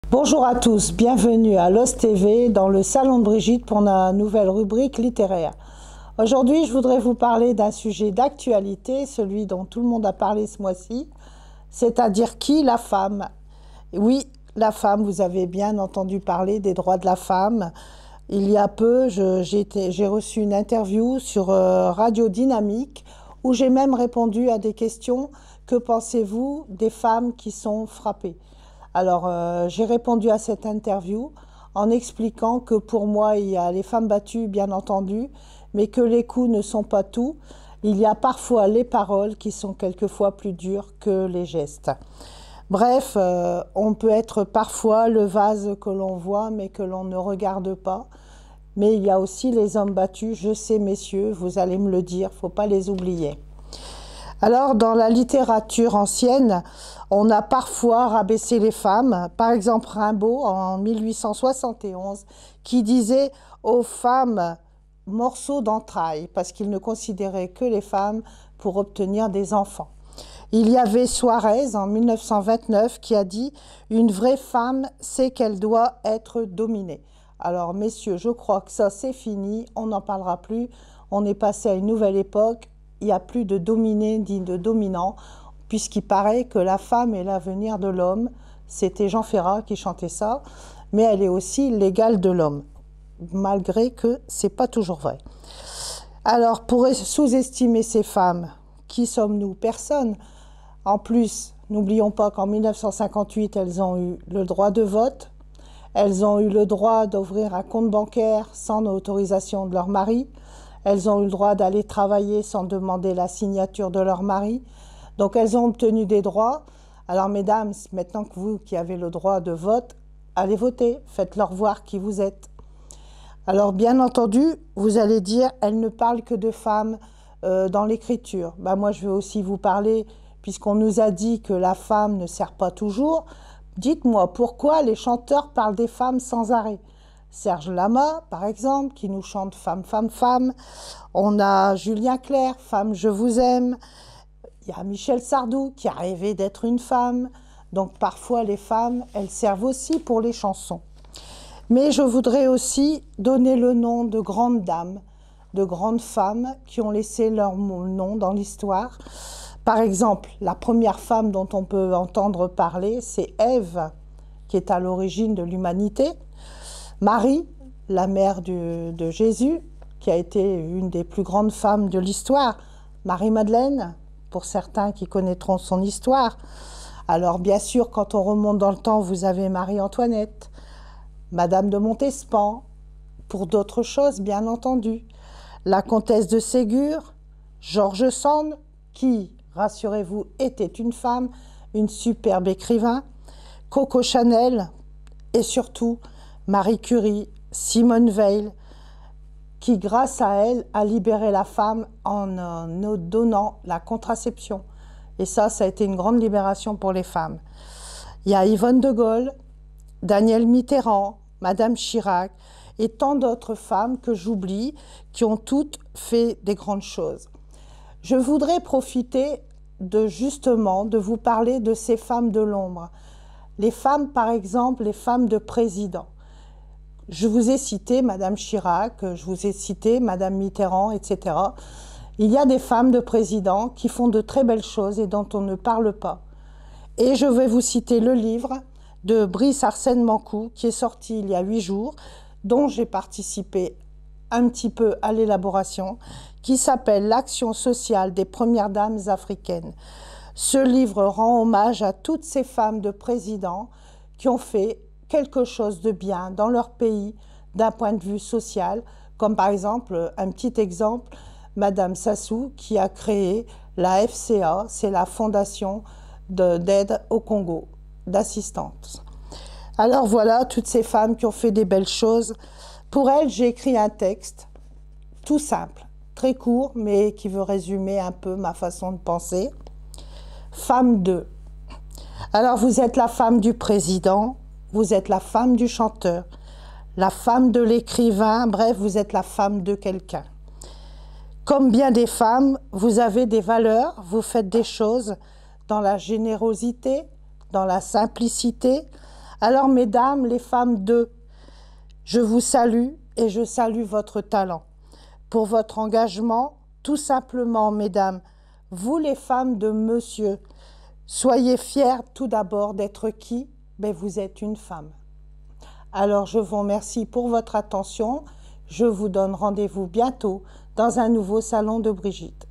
Bonjour à tous, bienvenue à LOS TV dans le Salon de Brigitte pour la nouvelle rubrique littéraire. Aujourd'hui, je voudrais vous parler d'un sujet d'actualité, celui dont tout le monde a parlé ce mois-ci, c'est-à-dire qui? La femme. Oui, la femme, vous avez bien entendu parler des droits de la femme. Il y a peu, j'ai reçu une interview sur Radio Dynamique où j'ai même répondu à des questions. Que pensez-vous des femmes qui sont frappées? Alors, j'ai répondu à cette interview en expliquant que pour moi, il y a les femmes battues, bien entendu, mais que les coups ne sont pas tout. Il y a parfois les paroles qui sont quelquefois plus dures que les gestes. Bref, on peut être parfois le vase que l'on voit, mais que l'on ne regarde pas. Mais il y a aussi les hommes battus, je sais, messieurs, vous allez me le dire, il ne faut pas les oublier. Alors, dans la littérature ancienne, on a parfois rabaissé les femmes. Par exemple, Rimbaud, en 1871, qui disait aux femmes « morceaux d'entrailles » parce qu'il ne considérait que les femmes pour obtenir des enfants. Il y avait Suarez, en 1929, qui a dit « Une vraie femme sait qu'elle doit être dominée ». Alors, messieurs, je crois que ça, c'est fini, on n'en parlera plus. On est passé à une nouvelle époque. Il n'y a plus de dominé ni de dominant, puisqu'il paraît que la femme est l'avenir de l'homme. C'était Jean Ferrat qui chantait ça, mais elle est aussi l'égale de l'homme, malgré que ce n'est pas toujours vrai. Alors, pour sous-estimer ces femmes, qui sommes-nous? Personne. En plus, n'oublions pas qu'en 1958, elles ont eu le droit de vote, elles ont eu le droit d'ouvrir un compte bancaire sans l'autorisation de leur mari, elles ont eu le droit d'aller travailler sans demander la signature de leur mari. Donc, elles ont obtenu des droits. Alors, mesdames, maintenant que vous qui avez le droit de vote, allez voter. Faites-leur voir qui vous êtes. Alors, bien entendu, vous allez dire, elles ne parlent que de femmes dans l'écriture. Moi, je vais aussi vous parler, puisqu'on nous a dit que la femme ne sert pas toujours. Dites-moi, pourquoi les chanteurs parlent des femmes sans arrêt? Serge Lama, par exemple, qui nous chante « Femme, femme, femme ». On a Julien Clerc, « Femme, je vous aime ». Il y a Michel Sardou, qui a rêvé d'être une femme. Donc parfois, les femmes, elles servent aussi pour les chansons. Mais je voudrais aussi donner le nom de grandes dames, de grandes femmes qui ont laissé leur nom dans l'histoire. Par exemple, la première femme dont on peut entendre parler, c'est Ève, qui est à l'origine de l'humanité. Marie, la mère de Jésus, qui a été une des plus grandes femmes de l'histoire. Marie-Madeleine, pour certains qui connaîtront son histoire. Alors bien sûr, quand on remonte dans le temps, vous avez Marie-Antoinette, Madame de Montespan, pour d'autres choses, bien entendu. La comtesse de Ségur, George Sand, qui, rassurez-vous, était une femme, une superbe écrivain, Coco Chanel et surtout Marie Curie, Simone Veil, qui, grâce à elle, a libéré la femme en nous donnant la contraception. Et ça a été une grande libération pour les femmes. Il y a Yvonne de Gaulle, Danielle Mitterrand, Madame Chirac et tant d'autres femmes que j'oublie, qui ont toutes fait des grandes choses. Je voudrais profiter justement de vous parler de ces femmes de l'ombre. Les femmes, par exemple, les femmes de président. Je vous ai cité Madame Chirac, je vous ai cité Madame Mitterrand, etc. Il y a des femmes de président qui font de très belles choses et dont on ne parle pas. Et je vais vous citer le livre de Brice Arsène Mancou, qui est sorti il y a 8 jours, dont j'ai participé un petit peu à l'élaboration, qui s'appelle « L'action sociale des premières dames africaines ». Ce livre rend hommage à toutes ces femmes de présidents qui ont fait quelque chose de bien dans leur pays d'un point de vue social, comme par exemple, un petit exemple, Madame Sassou qui a créé la FCA, c'est la Fondation d'aide au Congo, d'assistance. Alors voilà, toutes ces femmes qui ont fait des belles choses. Pour elles, j'ai écrit un texte tout simple, très court, mais qui veut résumer un peu ma façon de penser. Femme 2. Alors vous êtes la femme du président, vous êtes la femme du chanteur, la femme de l'écrivain, bref, vous êtes la femme de quelqu'un. Comme bien des femmes, vous avez des valeurs, vous faites des choses dans la générosité, dans la simplicité, Alors, mesdames, les femmes de, je vous salue et je salue votre talent. Pour votre engagement, tout simplement, mesdames, vous les femmes de monsieur, soyez fiers tout d'abord d'être qui? Ben, vous êtes une femme. Alors, je vous remercie pour votre attention. Je vous donne rendez-vous bientôt dans un nouveau salon de Brigitte.